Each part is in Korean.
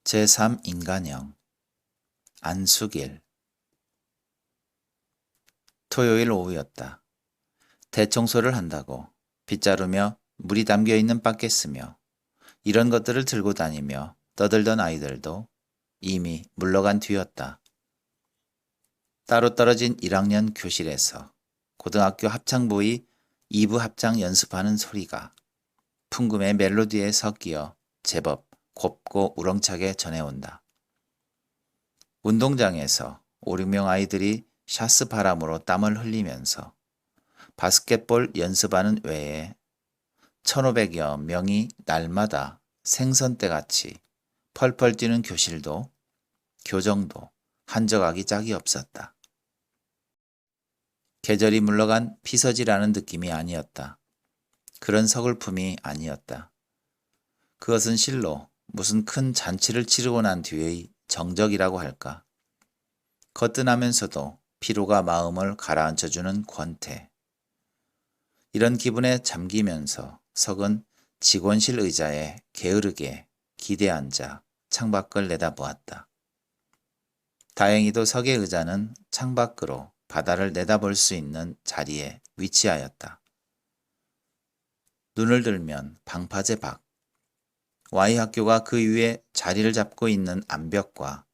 제3인간형 안수길. 토요일 오후였다. 대청소를 한다고 빗자루며 물이 담겨있는 바켓 쓰며 이런 것들을 들고 다니며 떠들던 아이들도 이미 물러간 뒤였다. 따로 떨어진 1학년 교실에서 고등학교 합창부의 2부 합창 연습하는 소리가 풍금의 멜로디에 섞여 제법 곱고 우렁차게 전해온다. 운동장에서 5, 6명 아이들이 샤스 바람으로 땀을 흘리면서 바스켓볼 연습하는 외에 1,500여 명이 날마다 생선떼같이 펄펄 뛰는 교실도 교정도 한적하기 짝이 없었다. 계절이 물러간 피서지라는 느낌이 아니었다. 그런 서글픔이 아니었다. 그것은 실로 무슨 큰 잔치를 치르고 난 뒤의 정적이라고 할까. 거뜬하면서도 피로가 마음을 가라앉혀주는 권태. 이런 기분에 잠기면서 석은 직원실 의자에 게으르게 기대 앉아 창밖을 내다보았다. 다행히도 석의 의자는 창밖으로 바다를 내다볼 수 있는 자리에 위치하였다. 눈을 들면 방파제 밖, Y학교가 그 위에 자리를 잡고 있는 암벽과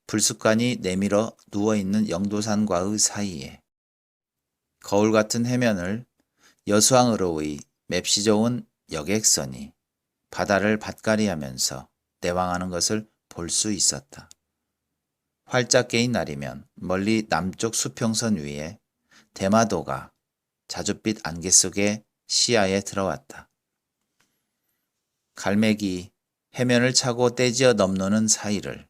불쑥간이 내밀어 누워있는 영도산과의 사이에 거울 같은 해면을 여수항으로의 맵시 좋은 여객선이 바다를 밭가리하면서 내왕하는 것을 볼 수 있었다. 활짝 개인 날이면 멀리 남쪽 수평선 위에 대마도가 자줏빛 안개 속에 시야에 들어왔다. 갈매기 해면을 차고 떼지어 넘노는 사이를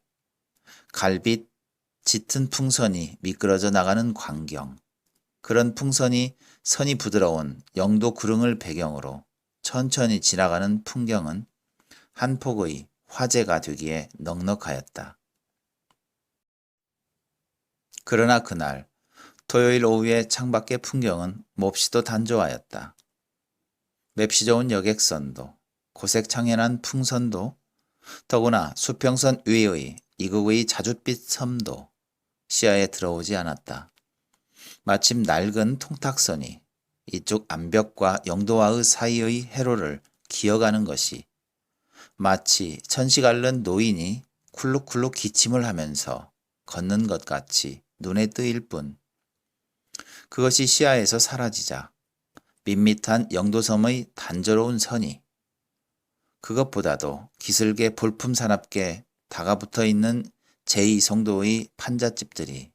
갈빛 짙은 풍선이 미끄러져 나가는 광경, 그런 풍선이 선이 부드러운 영도 구릉을 배경으로 천천히 지나가는 풍경은 한 폭의 화제가 되기에 넉넉하였다. 그러나 그날 토요일 오후의 창밖의 풍경은 몹시도 단조하였다. 맵시 좋은 여객선도 고색 창연한 풍선도 더구나 수평선 위의 이국의 자줏빛 섬도 시야에 들어오지 않았다. 마침 낡은 통탁선이 이쪽 암벽과 영도와의 사이의 해로를 기어가는 것이 마치 천식 앓는 노인이 쿨룩쿨룩 기침을 하면서 걷는 것 같이 눈에 뜨일 뿐, 그것이 시야에서 사라지자 밋밋한 영도섬의 단조로운 선이, 그것보다도 기슭에 볼품사납게 다가붙어 있는 제2송도의 판잣집들이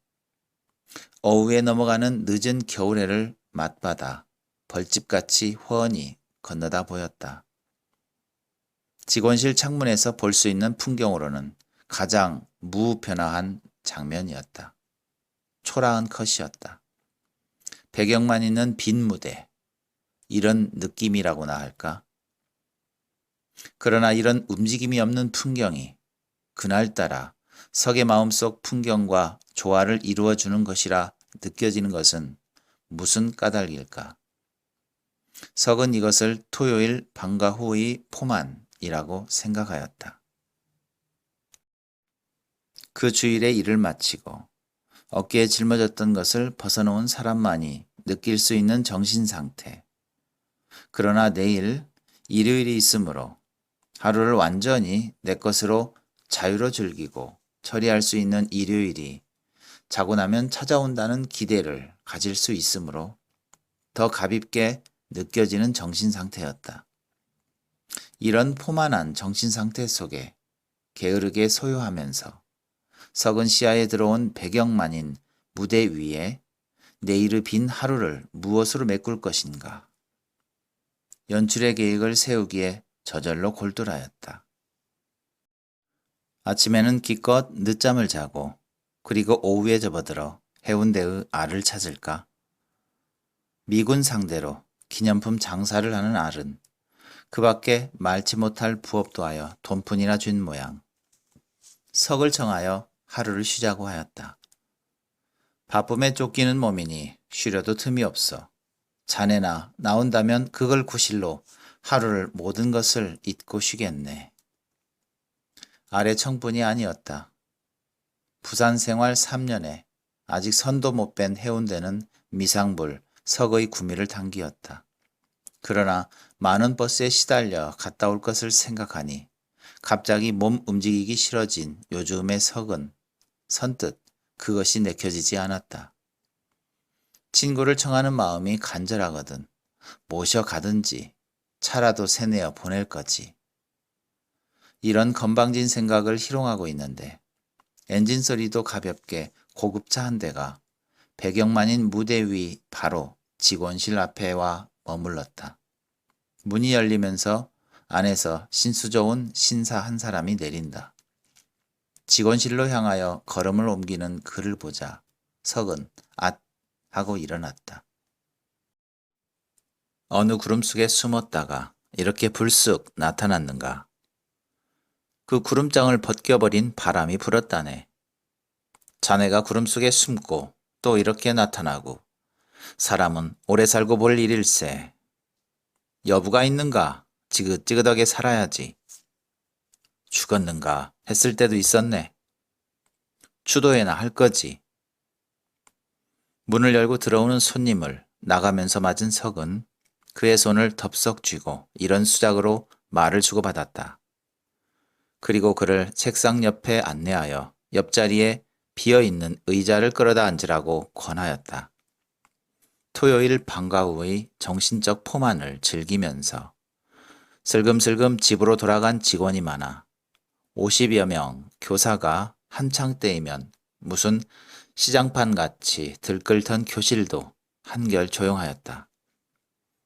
어우에 넘어가는 늦은 겨울해를 맞받아 벌집같이 훤히 건너다 보였다. 직원실 창문에서 볼 수 있는 풍경으로는 가장 무변화한 장면이었다. 초라한 컷이었다. 배경만 있는 빈 무대, 이런 느낌이라고나 할까? 그러나 이런 움직임이 없는 풍경이 그날따라 석의 마음속 풍경과 조화를 이루어주는 것이라 느껴지는 것은 무슨 까닭일까? 석은 이것을 토요일 방과 후의 포만이라고 생각하였다. 그 주일에 일을 마치고 어깨에 짊어졌던 것을 벗어놓은 사람만이 느낄 수 있는 정신상태. 그러나 내일 일요일이 있으므로 하루를 완전히 내 것으로 자유로 즐기고 처리할 수 있는 일요일이 자고 나면 찾아온다는 기대를 가질 수 있으므로 더 가볍게 느껴지는 정신상태였다. 이런 포만한 정신상태 속에 게으르게 소요하면서 석은 시야에 들어온 배경만인 무대 위에 내일의 빈 하루를 무엇으로 메꿀 것인가. 연출의 계획을 세우기에 저절로 골똘하였다. 아침에는 기껏 늦잠을 자고 그리고 오후에 접어들어 해운대의 알을 찾을까? 미군 상대로 기념품 장사를 하는 알은 그 밖에 말치 못할 부업도 하여 돈푼이나 준 모양. 석을 청하여 하루를 쉬자고 하였다. 바쁨에 쫓기는 몸이니 쉬려도 틈이 없어. 자네나 나온다면 그걸 구실로 하루를 모든 것을 잊고 쉬겠네. 아래 청뿐이 아니었다. 부산 생활 3년에 아직 선도 못 뺀 해운대는 미상불, 석의 구미를 당기었다. 그러나 많은 버스에 시달려 갔다 올 것을 생각하니 갑자기 몸 움직이기 싫어진 요즘의 석은 선뜻 그것이 내켜지지 않았다. 친구를 청하는 마음이 간절하거든 모셔가든지 차라도 세내어 보낼 거지. 이런 건방진 생각을 희롱하고 있는데 엔진 소리도 가볍게 고급차 한 대가 배경만인 무대 위 바로 직원실 앞에 와 머물렀다. 문이 열리면서 안에서 신수좋은 신사 한 사람이 내린다. 직원실로 향하여 걸음을 옮기는 그를 보자 석은 앗 하고 일어났다. 어느 구름 속에 숨었다가 이렇게 불쑥 나타났는가. 그 구름장을 벗겨버린 바람이 불었다네. 자네가 구름 속에 숨고 또 이렇게 나타나고 사람은 오래 살고 볼 일일세. 여부가 있는가? 지긋지긋하게 살아야지. 죽었는가 했을 때도 있었네. 추도해나 할 거지. 문을 열고 들어오는 손님을 나가면서 맞은 석은 그의 손을 덥석 쥐고 이런 수작으로 말을 주고받았다. 그리고 그를 책상 옆에 안내하여 옆자리에 비어있는 의자를 끌어다 앉으라고 권하였다. 토요일 방과 후의 정신적 포만을 즐기면서 슬금슬금 집으로 돌아간 직원이 많아 50여 명 교사가 한창 때이면 무슨 시장판같이 들끓던 교실도 한결 조용하였다.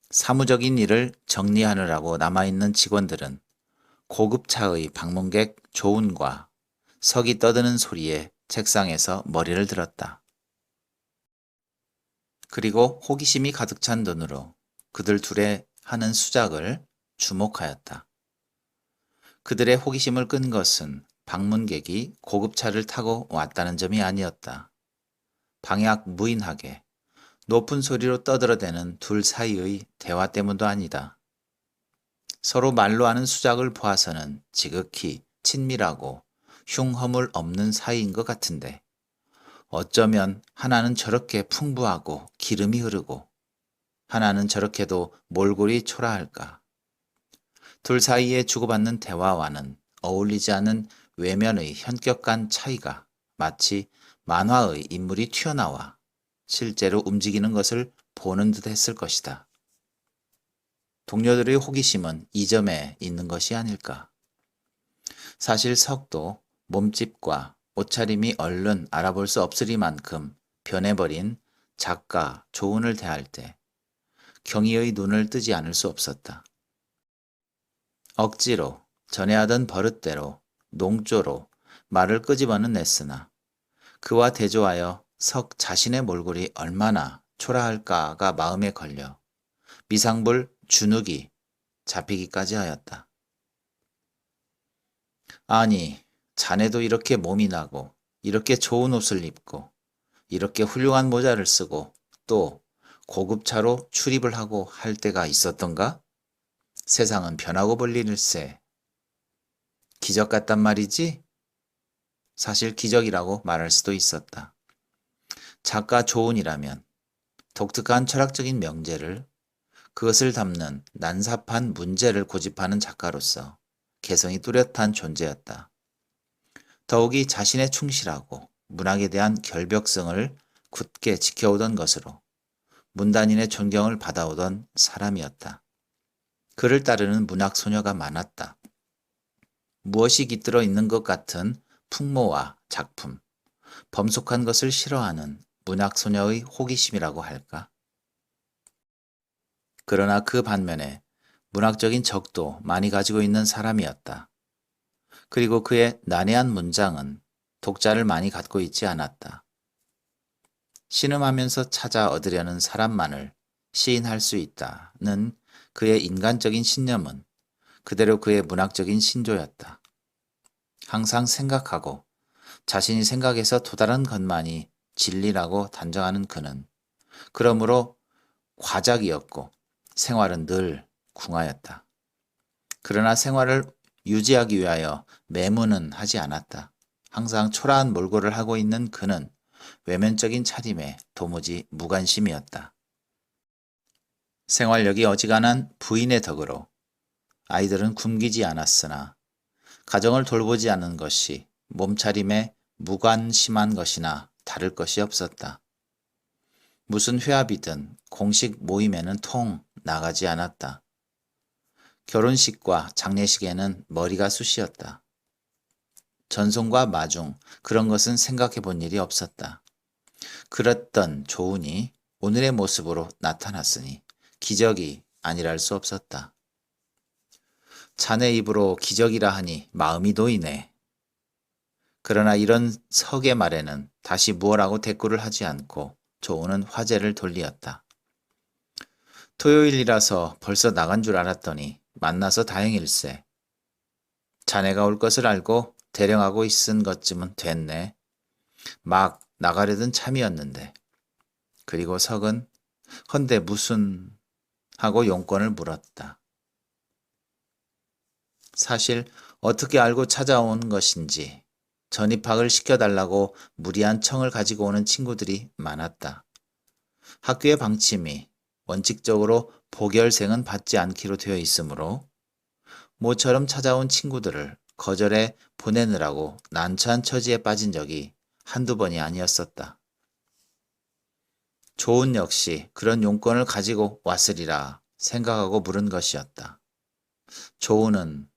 사무적인 일을 정리하느라고 남아있는 직원들은 고급차의 방문객 조은과 석이 떠드는 소리에 책상에서 머리를 들었다. 그리고 호기심이 가득 찬 눈으로 그들 둘의 하는 수작을 주목하였다. 그들의 호기심을 끈 것은 방문객이 고급차를 타고 왔다는 점이 아니었다. 방약 무인하게 높은 소리로 떠들어대는 둘 사이의 대화 때문도 아니다. 서로 말로 하는 수작을 보아서는 지극히 친밀하고 흉허물 없는 사이인 것 같은데 어쩌면 하나는 저렇게 풍부하고 기름이 흐르고 하나는 저렇게도 몰골이 초라할까. 둘 사이에 주고받는 대화와는 어울리지 않은 외면의 현격한 차이가 마치 만화의 인물이 튀어나와 실제로 움직이는 것을 보는 듯 했을 것이다. 동료들의 호기심은 이 점에 있는 것이 아닐까. 사실 석도 몸집과 옷차림이 얼른 알아볼 수 없으리만큼 변해버린 작가 조은을 대할 때 경희의 눈을 뜨지 않을 수 없었다. 억지로 전에 하던 버릇대로 농조로 말을 끄집어는 냈으나 그와 대조하여 석 자신의 몰골이 얼마나 초라할까가 마음에 걸려 미상불 주눅이 잡히기까지 하였다. 아니, 자네도 이렇게 몸이 나고 이렇게 좋은 옷을 입고 이렇게 훌륭한 모자를 쓰고 또 고급차로 출입을 하고 할 때가 있었던가? 세상은 변하고 볼 일일세. 기적 같단 말이지? 사실 기적이라고 말할 수도 있었다. 작가 조은이라면 독특한 철학적인 명제를 그것을 담는 난삽한 문제를 고집하는 작가로서 개성이 뚜렷한 존재였다. 더욱이 자신의 충실하고 문학에 대한 결벽성을 굳게 지켜오던 것으로 문단인의 존경을 받아오던 사람이었다. 그를 따르는 문학 소녀가 많았다. 무엇이 깃들어 있는 것 같은 풍모와 작품, 범속한 것을 싫어하는 문학 소녀의 호기심이라고 할까? 그러나 그 반면에 문학적인 적도 많이 가지고 있는 사람이었다. 그리고 그의 난해한 문장은 독자를 많이 갖고 있지 않았다. 신음하면서 찾아 얻으려는 사람만을 시인할 수 있다는 그의 인간적인 신념은 그대로 그의 문학적인 신조였다. 항상 생각하고 자신이 생각해서 도달한 것만이 진리라고 단정하는 그는 그러므로 과작이었고 생활은 늘 궁하였다. 그러나 생활을 유지하기 위하여 매무는 하지 않았다. 항상 초라한 몰골을 하고 있는 그는 외면적인 차림에 도무지 무관심이었다. 생활력이 어지간한 부인의 덕으로 아이들은 굶기지 않았으나 가정을 돌보지 않은 것이 몸차림에 무관심한 것이나 다를 것이 없었다. 무슨 회합이든 공식 모임에는 통 나가지 않았다. 결혼식과 장례식에는 머리가 쑤시었다. 전송과 마중 그런 것은 생각해 본 일이 없었다. 그랬던 조은이 오늘의 모습으로 나타났으니 기적이 아니랄 수 없었다. 자네 입으로 기적이라 하니 마음이 놓이네. 그러나 이런 석의 말에는 다시 무엇라고 대꾸를 하지 않고 조은은 화제를 돌리었다. 토요일이라서 벌써 나간 줄 알았더니 만나서 다행일세. 자네가 올 것을 알고 대령하고 있은 것쯤은 됐네. 막 나가려던 참이었는데. 그리고 석은 헌데 무슨 하고 용건을 물었다. 사실 어떻게 알고 찾아온 것인지 전입학을 시켜달라고 무리한 청을 가지고 오는 친구들이 많았다. 학교의 방침이 원칙적으로 보결생은 받지 않기로 되어 있으므로 모처럼 찾아온 친구들을 거절해 보내느라고 난처한 처지에 빠진 적이 한두 번이 아니었었다. 조은 역시 그런 용건을 가지고 왔으리라 생각하고 물은 것이었다. 조은은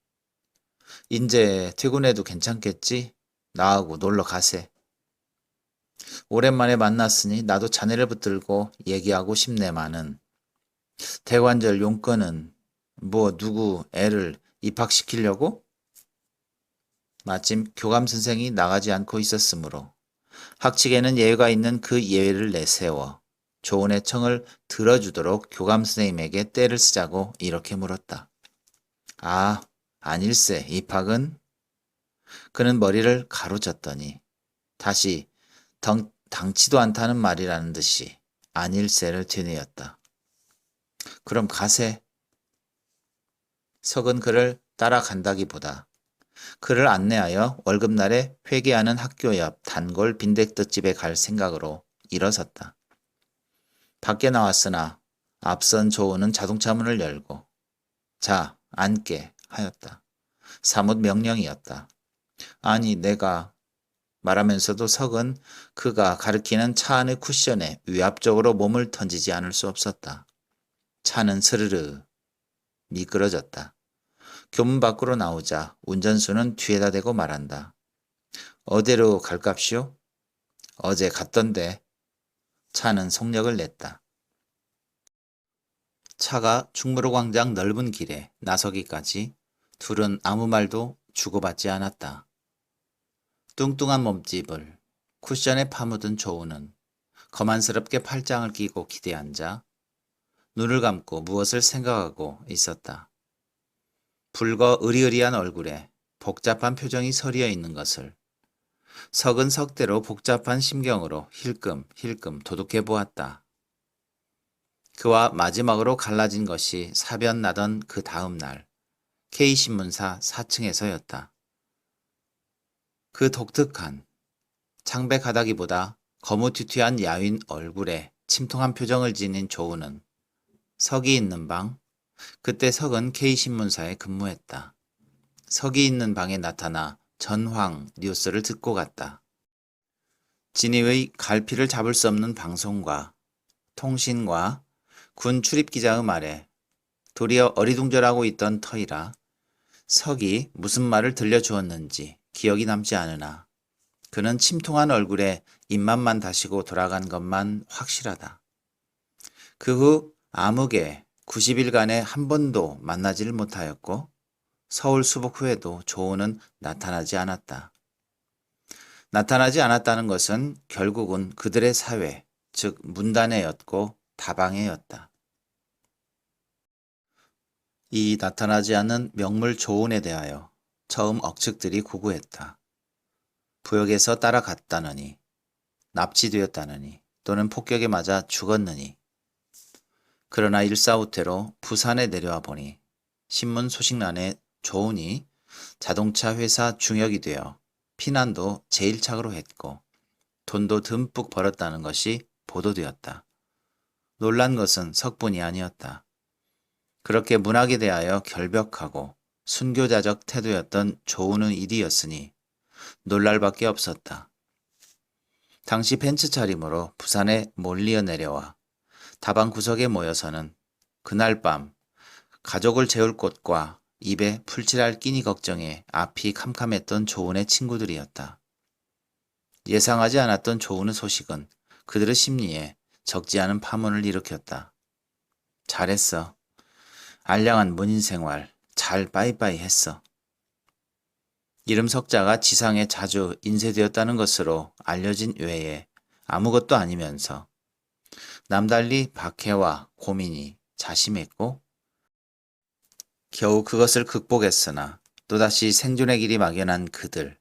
인제 퇴근해도 괜찮겠지? 나하고 놀러 가세. 오랜만에 만났으니 나도 자네를 붙들고 얘기하고 싶네마는 대관절 용건은 뭐 누구 애를 입학시키려고? 마침 교감 선생이 나가지 않고 있었으므로 학칙에는 예외가 있는 그 예외를 내세워 조은의 청을 들어주도록 교감 선생님에게 때를 쓰자고 이렇게 물었다. 아, 아닐세. 입학은? 그는 머리를 가로젓더니 다시 당치도 않다는 말이라는 듯이 아닐세를 되뇌었다. 그럼 가세. 석은 그를 따라간다기보다 그를 안내하여 월급날에 회계하는 학교 옆 단골 빈대떡집에 갈 생각으로 일어섰다. 밖에 나왔으나 앞선 조은은 자동차 문을 열고 자, 앉게 하였다. 사뭇 명령이었다. 아니, 내가 말하면서도 석은 그가 가리키는 차 안의 쿠션에 위압적으로 몸을 던지지 않을 수 없었다. 차는 스르르 미끄러졌다. 교문 밖으로 나오자 운전수는 뒤에다 대고 말한다. 어디로 갈갑시오? 어제 갔던데. 차는 속력을 냈다. 차가 충무로광장 넓은 길에 나서기까지 둘은 아무 말도 주고받지 않았다. 뚱뚱한 몸집을 쿠션에 파묻은 조우는 거만스럽게 팔짱을 끼고 기대에 앉아 눈을 감고 무엇을 생각하고 있었다. 붉어 으리으리한 얼굴에 복잡한 표정이 서리어 있는 것을 석은 석대로 복잡한 심경으로 힐끔힐끔 도둑해 보았다. 그와 마지막으로 갈라진 것이 사변 나던 그 다음 날 K신문사 4층에서였다. 그 독특한 창백하다기보다 거무튀튀한 야윈 얼굴에 침통한 표정을 지닌 조우는 석이 있는 방, 그때 석은 K신문사에 근무했다. 석이 있는 방에 나타나 전황 뉴스를 듣고 갔다. 진위의 갈피를 잡을 수 없는 방송과 통신과 군 출입기자의 말에 도리어 어리둥절하고 있던 터이라 석이 무슨 말을 들려주었는지 기억이 남지 않으나 그는 침통한 얼굴에 입맛만 다시고 돌아간 것만 확실하다. 그 후 암흑에 90일간에 한 번도 만나지를 못하였고 서울 수복 후에도 조우는 나타나지 않았다. 나타나지 않았다는 것은 결국은 그들의 사회, 즉 문단회였고 다방회였다. 이 나타나지 않는 명물 조은에 대하여 처음 억측들이 고구했다. 부역에서 따라갔다느니, 납치되었다느니, 또는 폭격에 맞아 죽었느니. 그러나 일사후퇴로 부산에 내려와 보니 신문 소식란에 조은이 자동차 회사 중역이 되어 피난도 제일 착으로 했고 돈도 듬뿍 벌었다는 것이 보도되었다. 놀란 것은 석분이 아니었다. 그렇게 문학에 대하여 결벽하고 순교자적 태도였던 조은의 일이었으니 놀랄 밖에 없었다. 당시 벤츠 차림으로 부산에 몰리어 내려와 다방 구석에 모여서는 그날 밤 가족을 재울 곳과 입에 풀칠할 끼니 걱정에 앞이 캄캄했던 조은의 친구들이었다. 예상하지 않았던 조은의 소식은 그들의 심리에 적지 않은 파문을 일으켰다. 잘했어. 알량한 문인 생활 잘 빠이빠이 했어. 이름 석자가 지상에 자주 인쇄되었다는 것으로 알려진 외에 아무것도 아니면서 남달리 박해와 고민이 자심했고 겨우 그것을 극복했으나 또다시 생존의 길이 막연한 그들,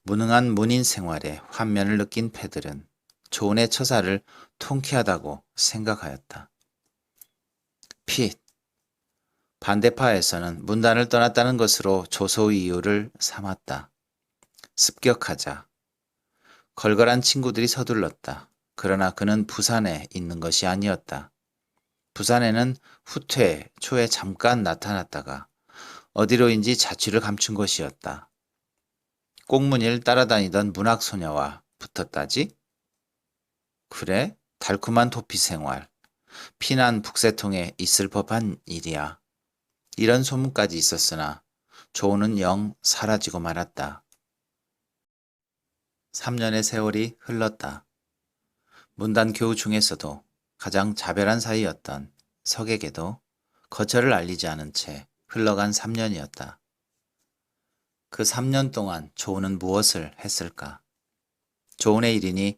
무능한 문인 생활에 환면을 느낀 패들은 조은의 처사를 통쾌하다고 생각하였다. 핏, 반대파에서는 문단을 떠났다는 것으로 조소의 이유를 삼았다. 습격하자. 걸걸한 친구들이 서둘렀다. 그러나 그는 부산에 있는 것이 아니었다. 부산에는 후퇴 초에 잠깐 나타났다가 어디로인지 자취를 감춘 것이었다. 꽁무니를 따라다니던 문학소녀와 붙었다지? 그래? 달콤한 도피 생활. 피난 북새통에 있을 법한 일이야. 이런 소문까지 있었으나 조은은 영 사라지고 말았다. 3년의 세월이 흘렀다. 문단 교우 중에서도 가장 자별한 사이였던 석에게도 거처를 알리지 않은 채 흘러간 3년이었다. 그 3년 동안 조은은 무엇을 했을까? 조은의 일인이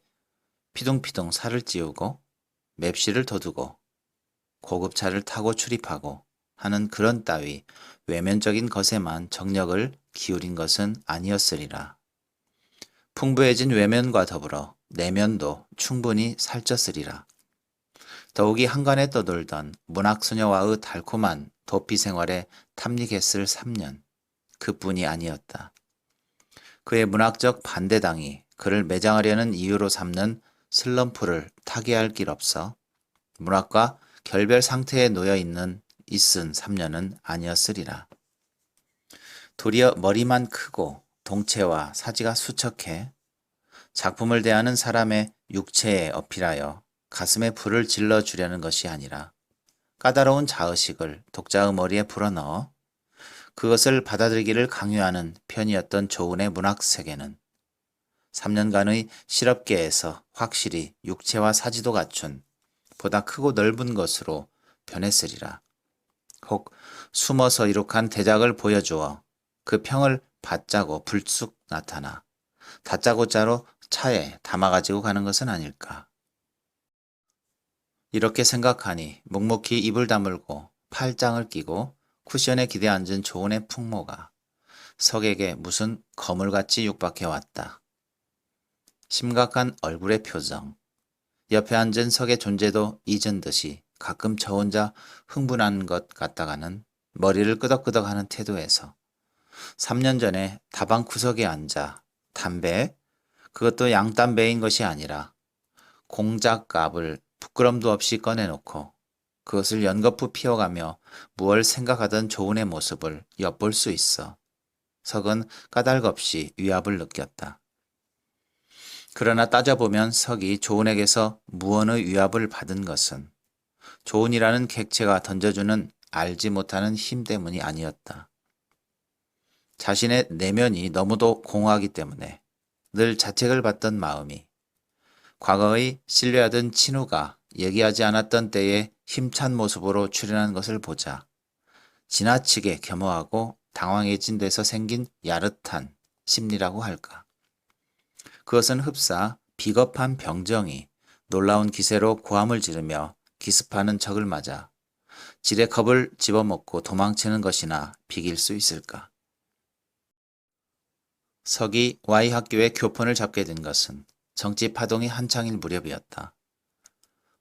피둥피둥 살을 찌우고 맵시를 돋우고 고급차를 타고 출입하고 하는 그런 따위 외면적인 것에만 정력을 기울인 것은 아니었으리라. 풍부해진 외면과 더불어 내면도 충분히 살쪘으리라. 더욱이 한간에 떠돌던 문학소녀와의 달콤한 도피 생활에 탐닉했을 3년, 그뿐이 아니었다. 그의 문학적 반대당이 그를 매장하려는 이유로 삼는 슬럼프를 타개할 길 없어 문학과 결별 상태에 놓여 있은 3년은 아니었으리라. 도리어 머리만 크고 동체와 사지가 수척해 작품을 대하는 사람의 육체에 어필하여 가슴에 불을 질러주려는 것이 아니라 까다로운 자의식을 독자의 머리에 불어넣어 그것을 받아들이기를 강요하는 편이었던 조은의 문학세계는 3년간의 실업계에서 확실히 육체와 사지도 갖춘 보다 크고 넓은 것으로 변했으리라. 혹 숨어서 이룩한 대작을 보여주어 그 평을 받자고 불쑥 나타나 다짜고짜로 차에 담아가지고 가는 것은 아닐까. 이렇게 생각하니 묵묵히 입을 다물고 팔짱을 끼고 쿠션에 기대 앉은 조은의 풍모가 석에게 무슨 거물같이 육박해왔다. 심각한 얼굴의 표정, 옆에 앉은 석의 존재도 잊은 듯이 가끔 저 혼자 흥분한 것 같다가는 머리를 끄덕끄덕하는 태도에서 3년 전에 다방 구석에 앉아 담배, 그것도 양담배인 것이 아니라 공작갑을 부끄럼도 없이 꺼내놓고 그것을 연거푸 피워가며 무얼 생각하던 조은의 모습을 엿볼 수 있어 석은 까닭없이 위압을 느꼈다. 그러나 따져보면 석이 조은에게서 무언의 위압을 받은 것은 조은이라는 객체가 던져주는 알지 못하는 힘 때문이 아니었다. 자신의 내면이 너무도 공허하기 때문에 늘 자책을 받던 마음이 과거의 신뢰하던 친우가 얘기하지 않았던 때의 힘찬 모습으로 출현한 것을 보자 지나치게 겸허하고 당황해진 데서 생긴 야릇한 심리라고 할까. 그것은 흡사 비겁한 병정이 놀라운 기세로 고함을 지르며 기습하는 적을 맞아 지레 겁을 집어먹고 도망치는 것이나 비길 수 있을까. 석이 Y학교의 교폰을 잡게 된 것은 정치 파동이 한창일 무렵이었다.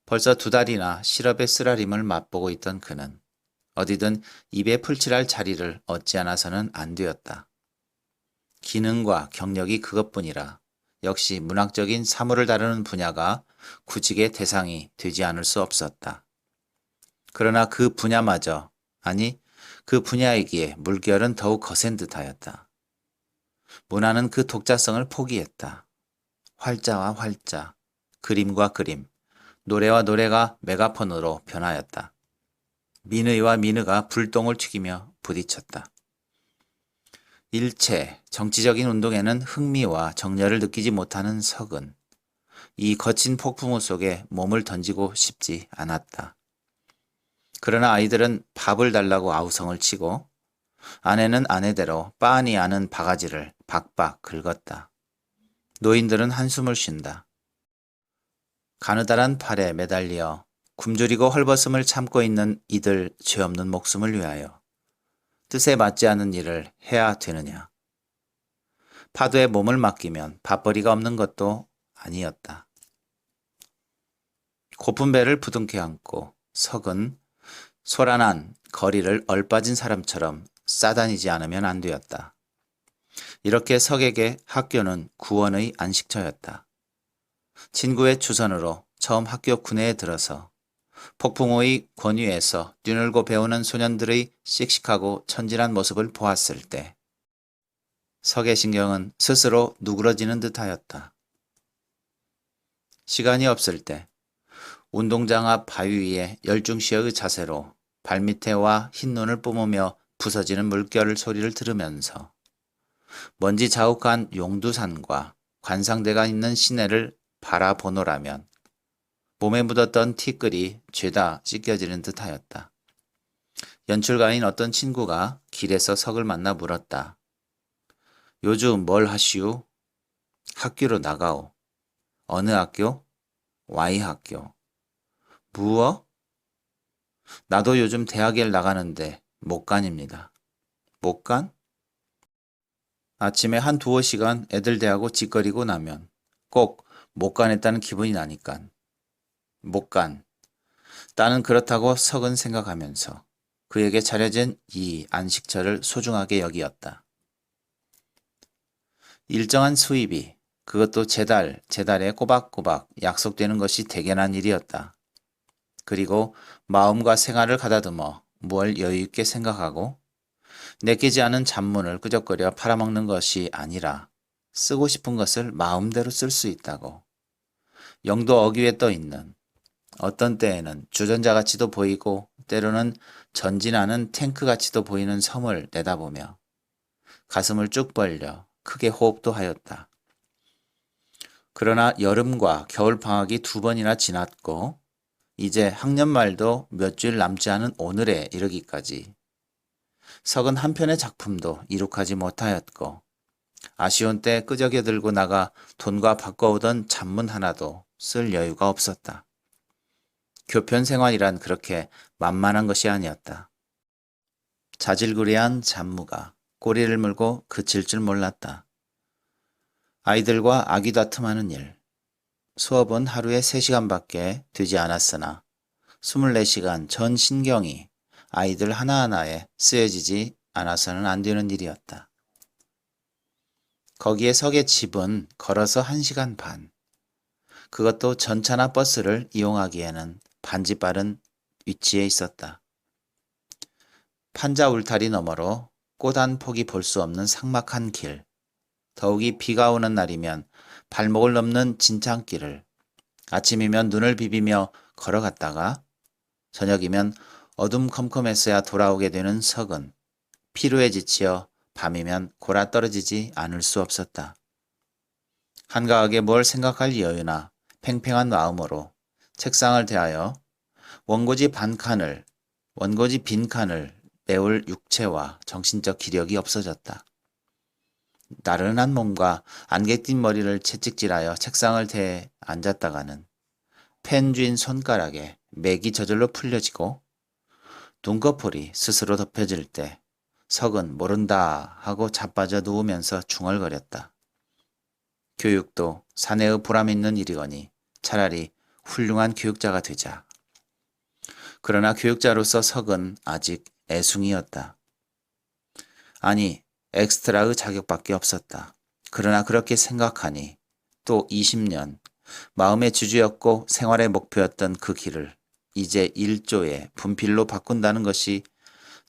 벌써 2달이나 실업의 쓰라림을 맛보고 있던 그는 어디든 입에 풀칠할 자리를 얻지 않아서는 안 되었다. 기능과 경력이 그것뿐이라 역시 문학적인 사물을 다루는 분야가 구직의 대상이 되지 않을 수 없었다. 그러나 그 분야마저, 아니 그 분야이기에 물결은 더욱 거센 듯하였다. 문화는 그 독자성을 포기했다. 활자와 활자, 그림과 그림, 노래와 노래가 메가폰으로 변하였다. 민의와 민의가 불똥을 튀기며 부딪혔다. 일체 정치적인 운동에는 흥미와 정열을 느끼지 못하는 석은 이 거친 폭풍우 속에 몸을 던지고 싶지 않았다. 그러나 아이들은 밥을 달라고 아우성을 치고 아내는 아내대로 빤히 아는 바가지를 박박 긁었다. 노인들은 한숨을 쉰다. 가느다란 팔에 매달려 굶주리고 헐벗음을 참고 있는 이들 죄 없는 목숨을 위하여 뜻에 맞지 않은 일을 해야 되느냐. 파도에 몸을 맡기면 밥벌이가 없는 것도 아니었다. 고픈 배를 부둥켜 안고 석은 소란한 거리를 얼빠진 사람처럼 싸다니지 않으면 안 되었다. 이렇게 석에게 학교는 구원의 안식처였다. 친구의 추선으로 처음 학교 구내에 들어서 폭풍우의 권위에서 뛰놀고 배우는 소년들의 씩씩하고 천진한 모습을 보았을 때 석의 신경은 스스로 누그러지는 듯하였다. 시간이 없을 때 운동장 앞 바위 위에 열중시의 자세로 발밑에와 흰눈을 뿜으며 부서지는 물결 소리를 들으면서 먼지 자욱한 용두산과 관상대가 있는 시내를 바라보노라면 몸에 묻었던 티끌이 죄다 찢겨지는 듯하였다. 연출가인 어떤 친구가 길에서 석을 만나 물었다. 요즘 뭘 하시오? 학교로 나가오. 어느 학교? Y학교. 무어? 나도 요즘 대학에 나가는데 못 간입니다. 못 간? 아침에 한 두어 시간 애들 대하고 짓거리고 나면 꼭 못 가냈다는 기분이 나니깐. 못 간. 딸은 그렇다고 석은 생각하면서 그에게 차려진 이 안식처를 소중하게 여기었다. 일정한 수입이 그것도 제달에 꼬박꼬박 약속되는 것이 대견한 일이었다. 그리고 마음과 생활을 가다듬어 뭘 여유있게 생각하고 내키지 않은 잡문을 끄적거려 팔아먹는 것이 아니라 쓰고 싶은 것을 마음대로 쓸 수 있다고. 영도 어귀에 떠 있는 어떤 때에는 주전자같이도 보이고 때로는 전진하는 탱크같이도 보이는 섬을 내다보며 가슴을 쭉 벌려 크게 호흡도 하였다. 그러나 여름과 겨울 방학이 두 번이나 지났고 이제 학년 말도 몇 주일 남지 않은 오늘에 이르기까지 석은 한 편의 작품도 이룩하지 못하였고 아쉬운 때 끄적여 들고 나가 돈과 바꿔오던 잡문 하나도 쓸 여유가 없었다. 교편 생활이란 그렇게 만만한 것이 아니었다. 자질구레한 잡무가 꼬리를 물고 그칠 줄 몰랐다. 아이들과 아귀다툼하는 일. 수업은 하루에 3시간밖에 되지 않았으나 24시간 전 신경이 아이들 하나하나에 쓰여지지 않아서는 안 되는 일이었다. 거기에 석의 집은 걸어서 1시간 반. 그것도 전차나 버스를 이용하기에는 반지 빠른 위치에 있었다. 판자 울타리 너머로 꽃 한 폭이 볼 수 없는 삭막한 길, 더욱이 비가 오는 날이면 발목을 넘는 진창길을 아침이면 눈을 비비며 걸어갔다가 저녁이면 어둠컴컴해서야 돌아오게 되는 석은 피로에 지치어 밤이면 골아 떨어지지 않을 수 없었다. 한가하게 뭘 생각할 여유나 팽팽한 마음으로 책상을 대하여 원고지 빈칸을 메울 육체와 정신적 기력이 없어졌다. 나른한 몸과 안개 띈 머리를 채찍질하여 책상을 대해 앉았다가는 펜 쥔 손가락에 맥이 저절로 풀려지고 눈꺼풀이 스스로 덮여질 때 석은 모른다 하고 자빠져 누우면서 중얼거렸다. 교육도 사내의 보람 있는 일이거니 차라리 훌륭한 교육자가 되자. 그러나 교육자로서 석은 아직 애숭이었다. 아니, 엑스트라의 자격밖에 없었다. 그러나 그렇게 생각하니 또 20년 마음의 주주였고 생활의 목표였던 그 길을 이제 일조의 분필로 바꾼다는 것이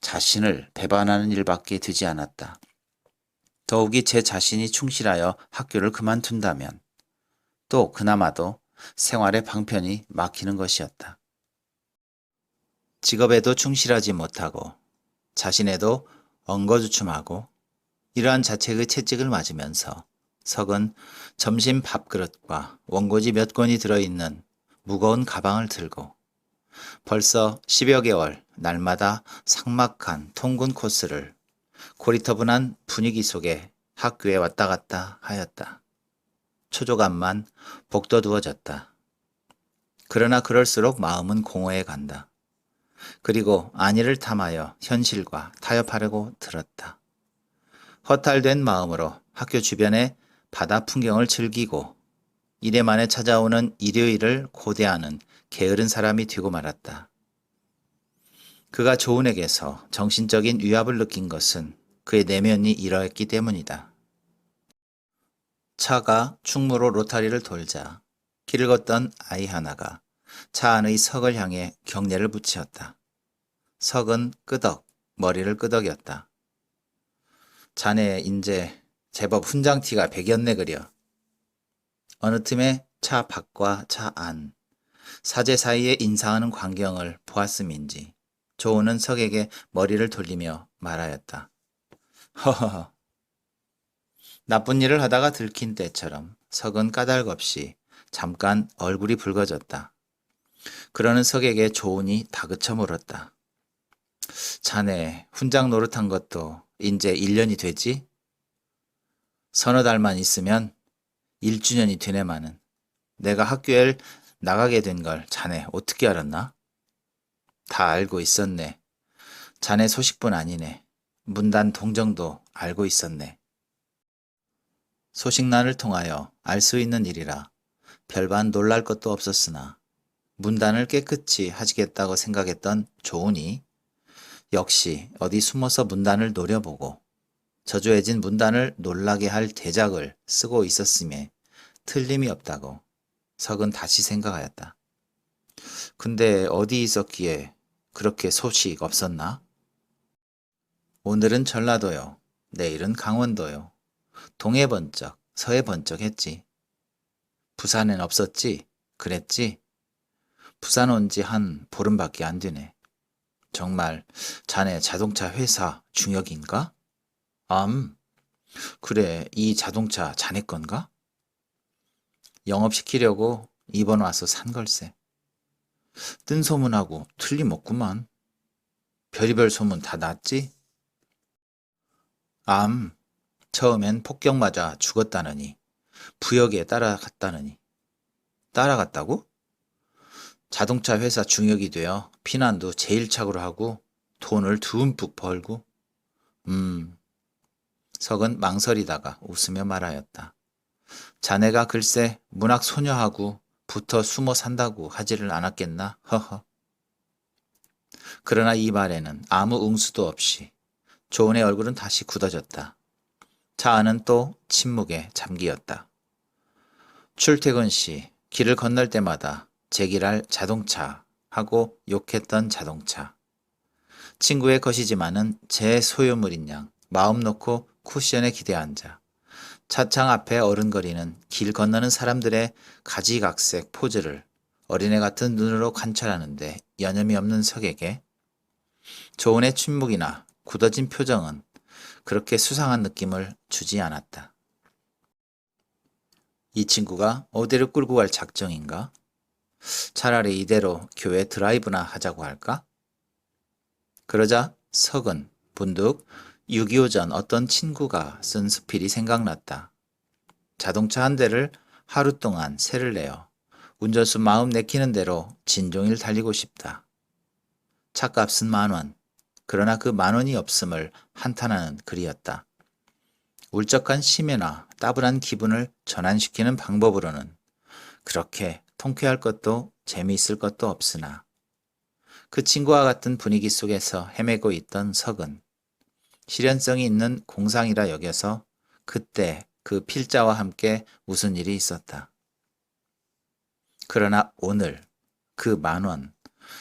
자신을 배반하는 일밖에 되지 않았다. 더욱이 제 자신이 충실하여 학교를 그만둔다면 또 그나마도 생활의 방편이 막히는 것이었다. 직업에도 충실하지 못하고 자신에도 엉거주춤하고 이러한 자책의 채찍을 맞으면서 석은 점심 밥그릇과 원고지 몇 권이 들어있는 무거운 가방을 들고 벌써 10여 개월 날마다 삭막한 통근 코스를 고리터분한 분위기 속에 학교에 왔다 갔다 하였다. 초조감만 복돋우어졌다. 그러나 그럴수록 마음은 공허해 간다. 그리고 안위를 탐하여 현실과 타협하려고 들었다. 허탈된 마음으로 학교 주변의 바다 풍경을 즐기고 이래 만에 찾아오는 일요일을 고대하는 게으른 사람이 되고 말았다. 그가 조은에게서 정신적인 위압을 느낀 것은 그의 내면이 이러했기 때문이다. 차가 충무로 로타리를 돌자 길을 걷던 아이 하나가 차 안의 석을 향해 경례를 붙이었다. 석은 끄덕 머리를 끄덕였다. 자네 인제 제법 훈장티가 배겼네 그려. 어느 틈에 차 밖과 차 안, 사제 사이에 인사하는 광경을 보았음인지 조은은 석에게 머리를 돌리며 말하였다. 허허허. 나쁜 일을 하다가 들킨 때처럼 석은 까닭없이 잠깐 얼굴이 붉어졌다. 그러는 석에게 조은이 다그쳐 물었다. 자네 훈장 노릇한 것도 인제 1년이 되지? 서너 달만 있으면 1주년이 되네마는. 내가 학교에 나가게 된 걸 자네 어떻게 알았나? 다 알고 있었네. 자네 소식뿐 아니네. 문단 동정도 알고 있었네. 소식란을 통하여 알 수 있는 일이라 별반 놀랄 것도 없었으나 문단을 깨끗이 하시겠다고 생각했던 조은이 역시 어디 숨어서 문단을 노려보고 저조해진 문단을 놀라게 할 대작을 쓰고 있었음에 틀림이 없다고 석은 다시 생각하였다. 근데 어디 있었기에 그렇게 소식 없었나? 오늘은 전라도요. 내일은 강원도요. 동해 번쩍, 서해 번쩍 했지. 부산엔 없었지? 그랬지? 부산 온 지 한 보름밖에 안 되네. 정말 자네 자동차 회사 중역인가? 그래, 이 자동차 자네 건가? 영업시키려고 이번 와서 산 걸세. 뜬 소문하고 틀림없구만. 별의별 소문 다 났지? 처음엔 폭격 맞아 죽었다느니, 부역에 따라갔다느니. 따라갔다고? 자동차 회사 중역이 되어 피난도 제일 착으로 하고 돈을 듬뿍 벌고. 석은 망설이다가 웃으며 말하였다. 자네가 글쎄 문학 소녀하고 붙어 숨어 산다고 하지를 않았겠나? 허허. 그러나 이 말에는 아무 응수도 없이 조은의 얼굴은 다시 굳어졌다. 차 안은 또 침묵에 잠기었다. 출퇴근 시 길을 건널 때마다 제기랄 자동차 하고 욕했던 자동차. 친구의 것이지만은 제 소유물인 양 마음 놓고 쿠션에 기대 앉아 차창 앞에 어른거리는 길 건너는 사람들의 가지각색 포즈를 어린애 같은 눈으로 관찰하는데 여념이 없는 석에게 조은의 침묵이나 굳어진 표정은 그렇게 수상한 느낌을 주지 않았다. 이 친구가 어디를 끌고 갈 작정인가? 차라리 이대로 교회 드라이브나 하자고 할까? 그러자 석은 문득 6.25 전 어떤 친구가 쓴 수필이 생각났다. 자동차 한 대를 하루 동안 세를 내어 운전수 마음 내키는 대로 진종일 달리고 싶다. 차값은 10,000원. 그러나 그 10,000원이 없음을 한탄하는 글이었다. 울적한 심해나 따분한 기분을 전환시키는 방법으로는 그렇게 통쾌할 것도 재미있을 것도 없으나 그 친구와 같은 분위기 속에서 헤매고 있던 석은 실현성이 있는 공상이라 여겨서 그때 그 필자와 함께 웃은 일이 있었다. 그러나 오늘 그 10,000원,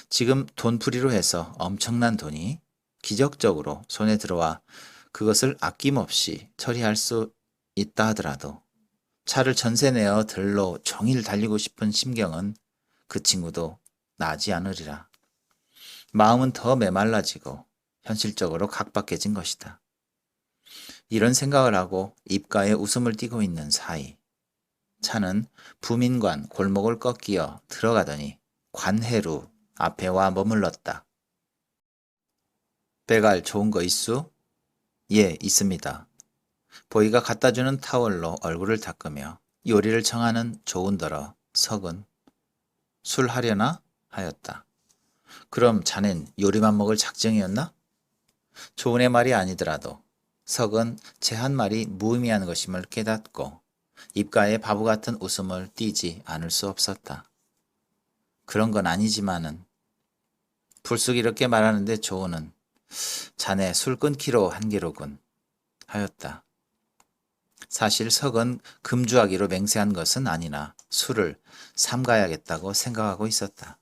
지금 돈풀이로 해서 엄청난 돈이 기적적으로 손에 들어와 그것을 아낌없이 처리할 수 있다 하더라도 차를 전세 내어 들로 종일 달리고 싶은 심경은 그 친구도 나지 않으리라. 마음은 더 메말라지고 현실적으로 각박해진 것이다. 이런 생각을 하고 입가에 웃음을 띠고 있는 사이 차는 부민관 골목을 꺾이어 들어가더니 관해루 앞에 와 머물렀다. 배갈 좋은 거 있수? 예, 있습니다. 보이가 갖다주는 타월로 얼굴을 닦으며 요리를 청하는 조은더러 석은 술 하려나? 하였다. 그럼 자넨 요리만 먹을 작정이었나? 조은의 말이 아니더라도 석은 제 한 말이 무의미한 것임을 깨닫고 입가에 바보 같은 웃음을 띠지 않을 수 없었다. 그런 건 아니지만은 불쑥 이렇게 말하는데 조은은 자네 술 끊기로 한 게로군 하였다. 사실 석은 금주하기로 맹세한 것은 아니나 술을 삼가야겠다고 생각하고 있었다.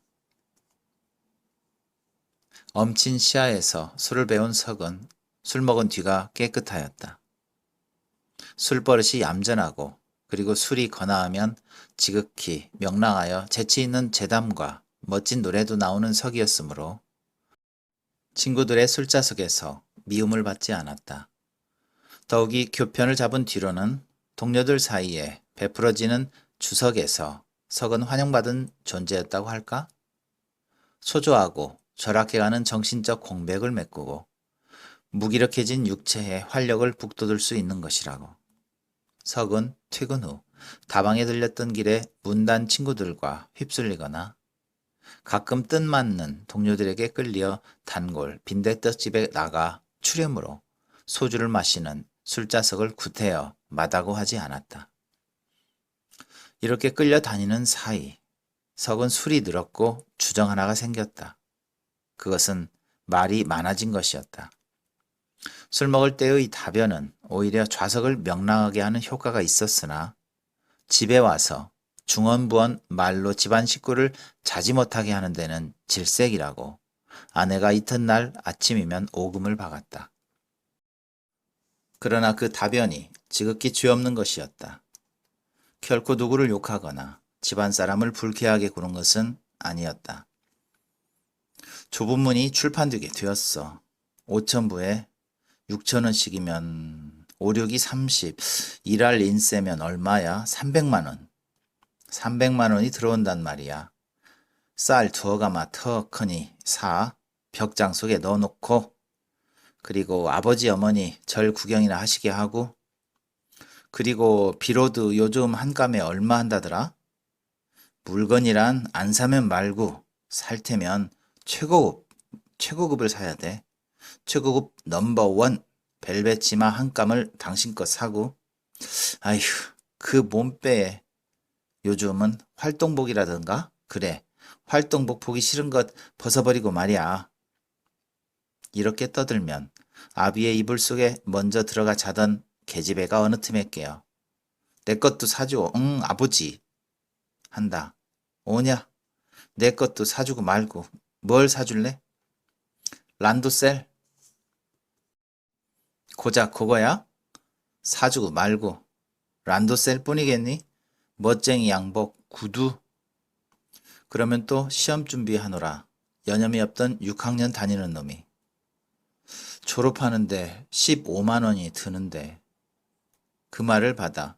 엄친 시야에서 술을 배운 석은 술 먹은 뒤가 깨끗하였다. 술버릇이 얌전하고 그리고 술이 거나하면 지극히 명랑하여 재치 있는 재담과 멋진 노래도 나오는 석이었으므로 친구들의 술자석에서 미움을 받지 않았다. 더욱이 교편을 잡은 뒤로는 동료들 사이에 베풀어지는 주석에서 석은 환영받은 존재였다고 할까? 초조하고 절약해가는 정신적 공백을 메꾸고 무기력해진 육체의 활력을 북돋을 수 있는 것이라고. 석은 퇴근 후 다방에 들렸던 길에 문단 친구들과 휩쓸리거나 가끔 뜻맞는 동료들에게 끌려 단골 빈대떡집에 나가 출연으로 소주를 마시는 술자석을 구태여 마다고 하지 않았다. 이렇게 끌려다니는 사이 석은 술이 늘었고 주정 하나가 생겼다. 그것은 말이 많아진 것이었다. 술 먹을 때의 다변은 오히려 좌석을 명랑하게 하는 효과가 있었으나 집에 와서 중언부언 말로 집안 식구를 자지 못하게 하는 데는 질색이라고 아내가 이튿날 아침이면 오금을 박았다. 그러나 그 다변이 지극히 죄 없는 것이었다. 결코 누구를 욕하거나 집안 사람을 불쾌하게 구는 것은 아니었다. 좁은 문이 출판되게 되었어. 5천부에 6천원씩이면 5, 6이 30, 일할 인세면 얼마야? 300만원. 300만원이 들어온단 말이야. 쌀 두어 가마 터 크니 사 벽장 속에 넣어놓고 그리고 아버지 어머니 절 구경이나 하시게 하고 그리고 비로드 요즘 한 감에 얼마 한다더라? 물건이란 안 사면 말고 살 테면 최고급을 사야 돼. 최고급 넘버원 벨벳 치마 한 감을 당신껏 사고 아휴 그 몸빼에 요즘은 활동복이라든가 그래 활동복 보기 싫은 것 벗어버리고 말이야. 이렇게 떠들면 아비의 이불 속에 먼저 들어가 자던 계집애가 어느 틈에 깨어 내 것도 사줘 응 아버지 한다. 오냐 내 것도 사주고 말고 뭘 사줄래? 란도셀? 고작 그거야? 사주고 말고 란도셀 뿐이겠니? 멋쟁이 양복, 구두? 그러면 또 시험 준비하노라 여념이 없던 6학년 다니는 놈이 졸업하는데 15만원이 드는데 그 말을 받아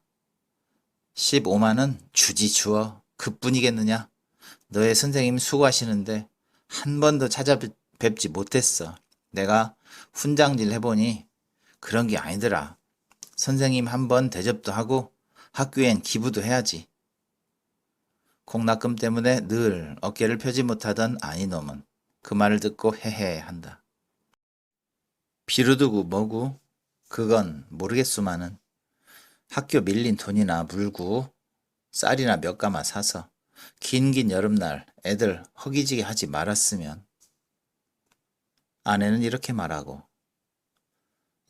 15만원 주지 주어 그뿐이겠느냐? 너의 선생님 수고하시는데 한 번도 찾아뵙지 못했어. 내가 훈장질 해보니 그런 게 아니더라. 선생님 한 번 대접도 하고 학교엔 기부도 해야지. 콩낙금 때문에 늘 어깨를 펴지 못하던 아이놈은 그 말을 듣고 헤헤 한다. 비루두고 뭐고? 그건 모르겠수마는 학교 밀린 돈이나 물고 쌀이나 몇 가마 사서 긴긴 여름날 애들 허기지게 하지 말았으면 아내는 이렇게 말하고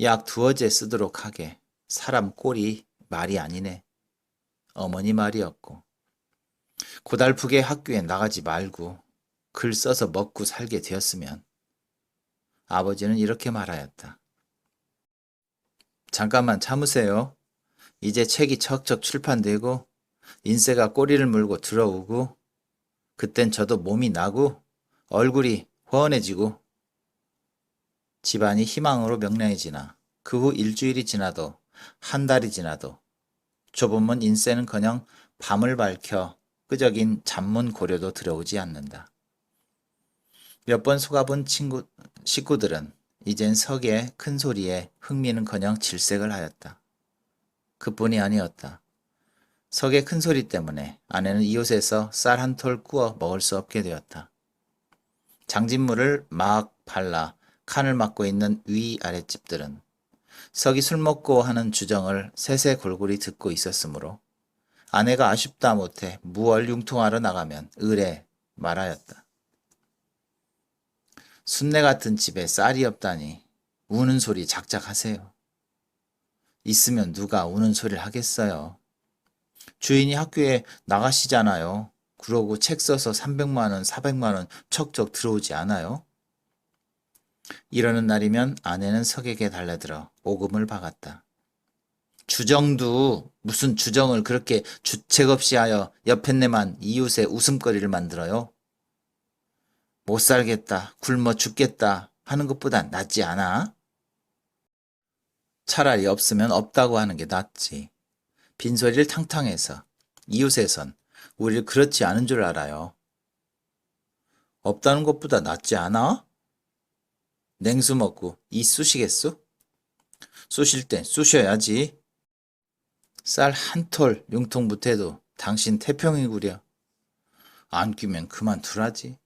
약 두어째 쓰도록 하게. 사람 꼴이 말이 아니네. 어머니 말이었고 고달프게 학교에 나가지 말고 글 써서 먹고 살게 되었으면 아버지는 이렇게 말하였다. 잠깐만 참으세요. 이제 책이 척척 출판되고 인쇄가 꼬리를 물고 들어오고 그땐 저도 몸이 나고 얼굴이 훤해지고 집안이 희망으로 명랑해지나 그 후 일주일이 지나도 한 달이 지나도 조부문 인쇄는커녕 밤을 밝혀 끄적인 잔문 고려도 들어오지 않는다. 몇 번 속아본 식구들은 이젠 석의 큰 소리에 흥미는커녕 질색을 하였다. 그뿐이 아니었다. 석의 큰 소리 때문에 아내는 이웃에서 쌀 한 톨 구워 먹을 수 없게 되었다. 장진물을 막 발라 칸을 막고 있는 위아랫집들은 석이 술 먹고 하는 주정을 새새 골골이 듣고 있었으므로 아내가 아쉽다 못해 무얼 융통하러 나가면 의뢰 말하였다. 순내 같은 집에 쌀이 없다니 우는 소리 작작 하세요. 있으면 누가 우는 소리를 하겠어요. 주인이 학교에 나가시잖아요. 그러고 책 써서 300만 원, 400만 원 척척 들어오지 않아요? 이러는 날이면 아내는 석에게 달려들어 오금을 박았다. 주정도 무슨 주정을 그렇게 주책 없이 하여 옆에네만 이웃의 웃음거리를 만들어요? 못 살겠다, 굶어 죽겠다 하는 것보단 낫지 않아? 차라리 없으면 없다고 하는 게 낫지. 빈소리를 탕탕해서 이웃에선 우리를 그렇지 않은 줄 알아요. 없다는 것보다 낫지 않아? 냉수 먹고 이 쑤시겠소? 쑤실 땐 쑤셔야지. 쌀 한 톨 융통 못해도 당신 태평이구려. 안 끼면 그만 두라지.